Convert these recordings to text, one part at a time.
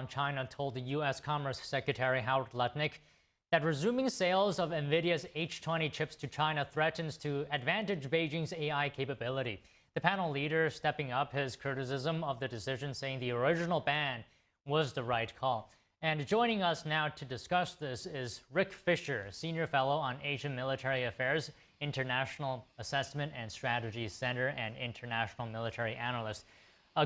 on China told the U.S. Commerce Secretary Howard Lutnick that resuming sales of NVIDIA's H20 chips to China threatens to advantage Beijing's AI capability. The panel leader stepping up his criticism of the decision, saying the original ban was the right call. And joining us now to discuss this is Rick Fisher, Senior Fellow on Asian Military Affairs, International Assessment and Strategy Center, and International Military Analyst.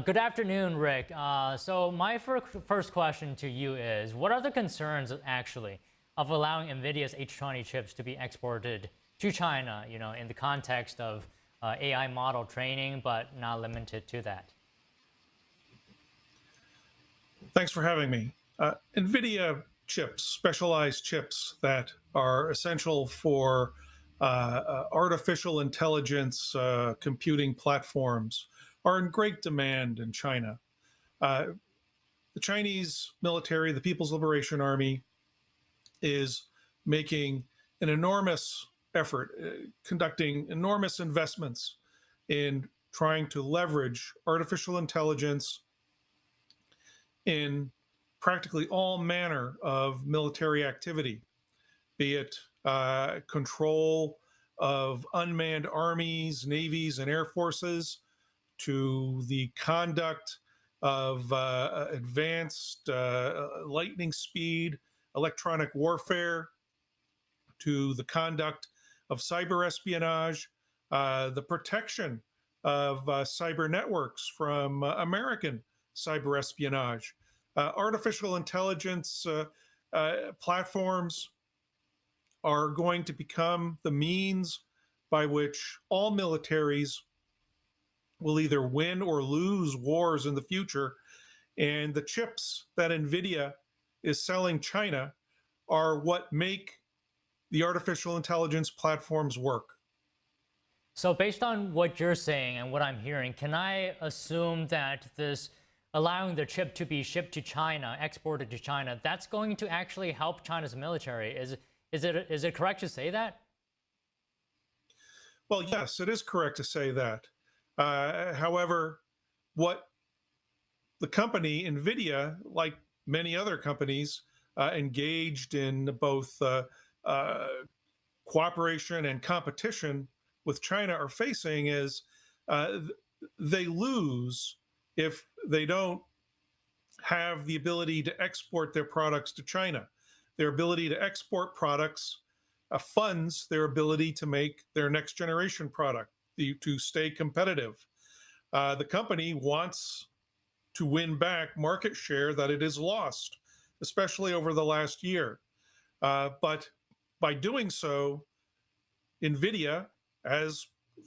Good afternoon, Rick. So my first question to you is, what are the concerns, actually, of allowing NVIDIA's H20 chips to be exported to China, in the context of AI model training, but not limited to that? Thanks for having me. NVIDIA chips, specialized chips that are essential for artificial intelligence computing platforms, are in great demand in China. The Chinese military, the People's Liberation Army, is making an enormous effort, conducting enormous investments in trying to leverage artificial intelligence in practically all manner of military activity, be it control of unmanned armies, navies, and air forces, to the conduct of advanced lightning speed electronic warfare, to the conduct of cyber espionage, the protection of cyber networks from American cyber espionage. Artificial intelligence platforms are going to become the means by which all militaries will either win or lose wars in the future. And the chips that NVIDIA is selling China are what make the artificial intelligence platforms work. So based on what you're saying and what I'm hearing, can I assume that this allowing the chip to be shipped to China, exported to China, that's going to actually help China's military? Is it correct to say that? Well, yes, it is correct to say that. However, what the company, NVIDIA, like many other companies engaged in both cooperation and competition with China, are facing is they lose if they don't have the ability to export their products to China. Their ability to export products funds their ability to make their next generation product, to stay competitive. The company wants to win back market share that it has lost, especially over the last year. But by doing so, NVIDIA, as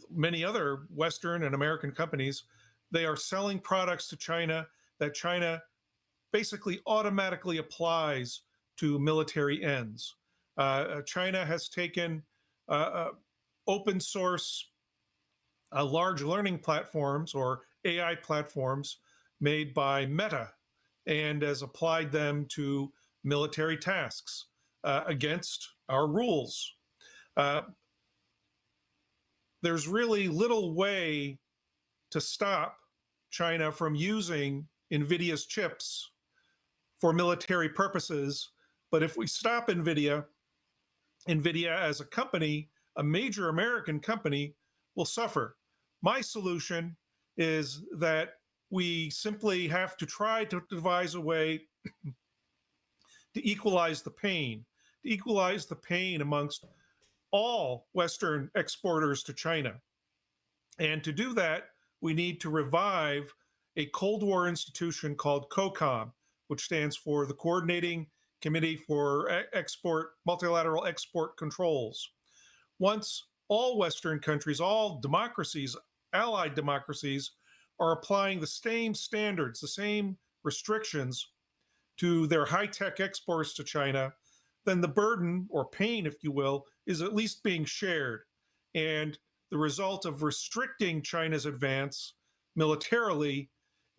many other Western and American companies, they are selling products to China that China basically automatically applies to military ends. China has taken open source large learning platforms, or AI platforms, made by Meta, and has applied them to military tasks against our rules. There's really little way to stop China from using NVIDIA's chips for military purposes. But if we stop NVIDIA as a company, a major American company, will suffer. My solution is that we simply have to try to devise a way to equalize the pain amongst all Western exporters to China. And to do that, we need to revive a Cold War institution called COCOM, which stands for the Coordinating Committee for Multilateral Export Controls. Once all Western countries, all democracies, allied democracies, are applying the same standards, the same restrictions to their high-tech exports to China, then the burden, or pain, if you will, is at least being shared. And the result of restricting China's advance militarily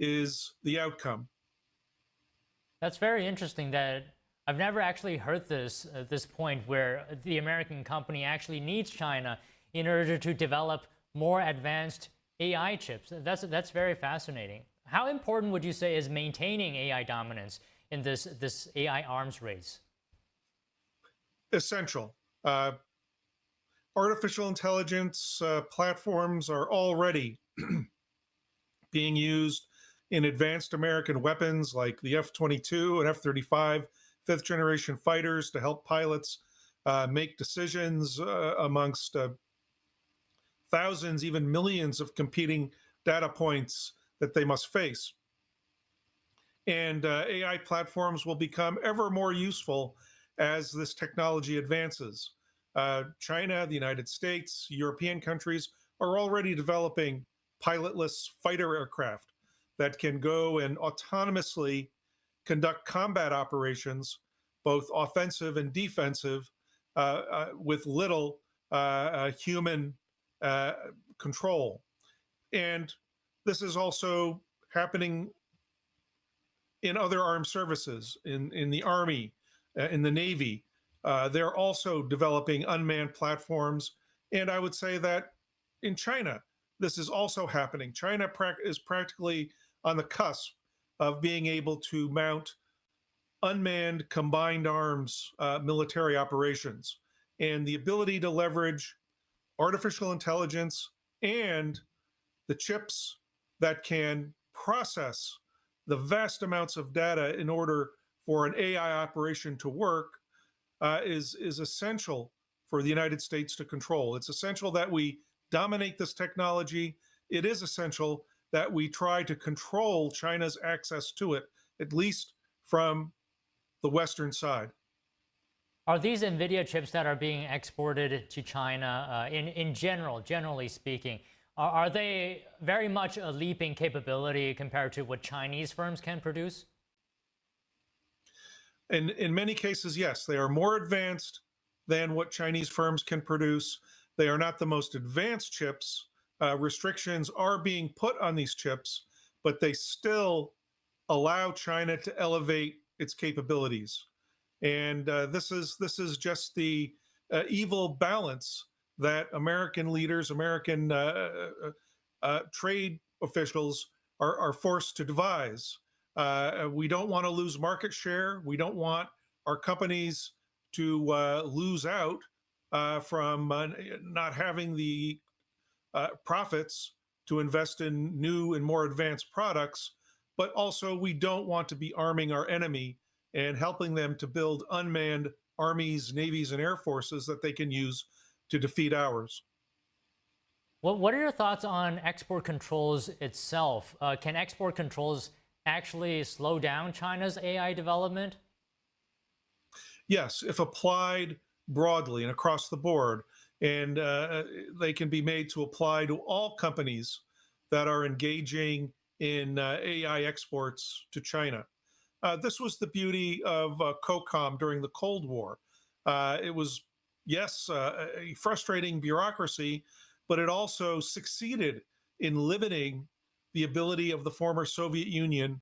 is the outcome. That's very interesting. That I've never actually heard this point where the American company actually needs China in order to develop more advanced AI chips. That's very fascinating. How important would you say is maintaining AI dominance in this AI arms race? Essential. Artificial intelligence platforms are already being used in advanced American weapons like the F-22 and F-35 fifth-generation fighters to help pilots make decisions amongst thousands, even millions of competing data points that they must face. And AI platforms will become ever more useful as this technology advances. China, the United States, European countries are already developing pilotless fighter aircraft that can go and autonomously conduct combat operations, both offensive and defensive, with little human control. And this is also happening in other armed services, in the Army, in the Navy. They're also developing unmanned platforms. And I would say that in China, this is also happening. China is practically on the cusp of being able to mount unmanned combined arms military operations. And the ability to leverage artificial intelligence and the chips that can process the vast amounts of data in order for an AI operation to work is essential for the United States to control. It's essential that we dominate this technology. It is essential that we try to control China's access to it, at least from the Western side. Are these NVIDIA chips that are being exported to China, in generally speaking, are they very much a leap in capability compared to what Chinese firms can produce? In many cases, yes. They are more advanced than what Chinese firms can produce. They are not the most advanced chips. Restrictions are being put on these chips, but they still allow China to elevate its capabilities. And this is just the evil balance that American leaders, American trade officials are forced to devise. We don't want to lose market share. We don't want our companies to lose out from not having the profits to invest in new and more advanced products. But also, we don't want to be arming our enemy and helping them to build unmanned armies, navies, and air forces that they can use to defeat ours. Well, what are your thoughts on export controls itself? Can export controls actually slow down China's AI development? Yes, if applied broadly and across the board, and they can be made to apply to all companies that are engaging in AI exports to China. This was the beauty of COCOM during the Cold War. It was, yes, a frustrating bureaucracy, but it also succeeded in limiting the ability of the former Soviet Union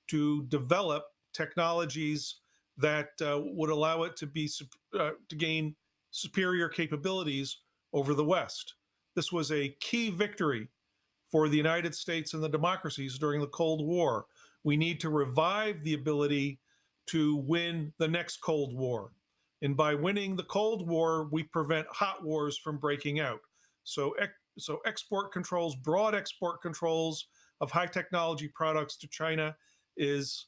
to develop technologies that would allow it to be to gain superior capabilities over the West. This was a key victory for the United States and the democracies during the Cold War. We need to revive the ability to win the next Cold War. And by winning the Cold War, we prevent hot wars from breaking out. So export controls, broad export controls of high technology products to China is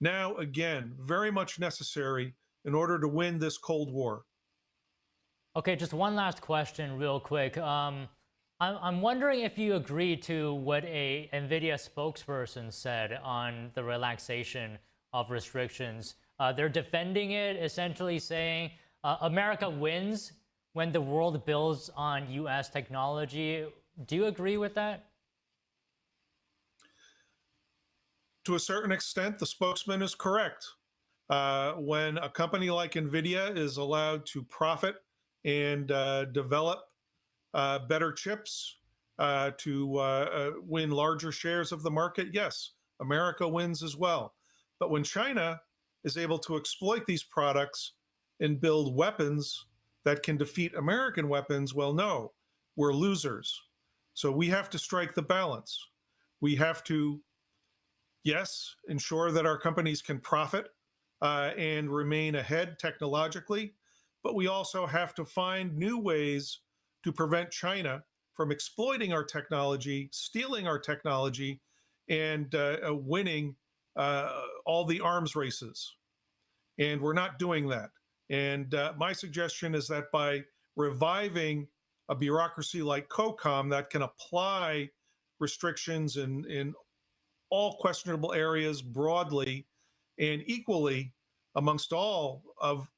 now, again, very much necessary in order to win this Cold War. Okay, just one last question real quick. I'm wondering if you agree to what a NVIDIA spokesperson said on the relaxation of restrictions. They're defending it, essentially saying America wins when the world builds on US technology. Do you agree with that? To a certain extent, the spokesman is correct. When a company like NVIDIA is allowed to profit and develop better chips to win larger shares of the market, yes, America wins as well. But when China is able to exploit these products and build weapons that can defeat American weapons, well, no, we're losers. So we have to strike the balance. We have to Yes, ensure that our companies can profit and remain ahead technologically, but we also have to find new ways to prevent China from exploiting our technology, stealing our technology, and winning all the arms races. And we're not doing that. And my suggestion is that by reviving a bureaucracy like COCOM that can apply restrictions in all questionable areas broadly and equally amongst all of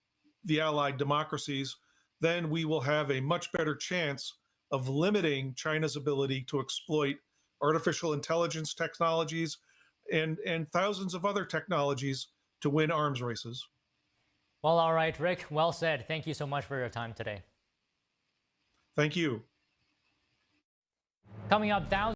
the allied democracies, then we will have a much better chance of limiting China's ability to exploit artificial intelligence technologies and thousands of other technologies to win arms races. Well, all right, Rick, well said. Thank you so much for your time today. Thank you. Coming up, thousands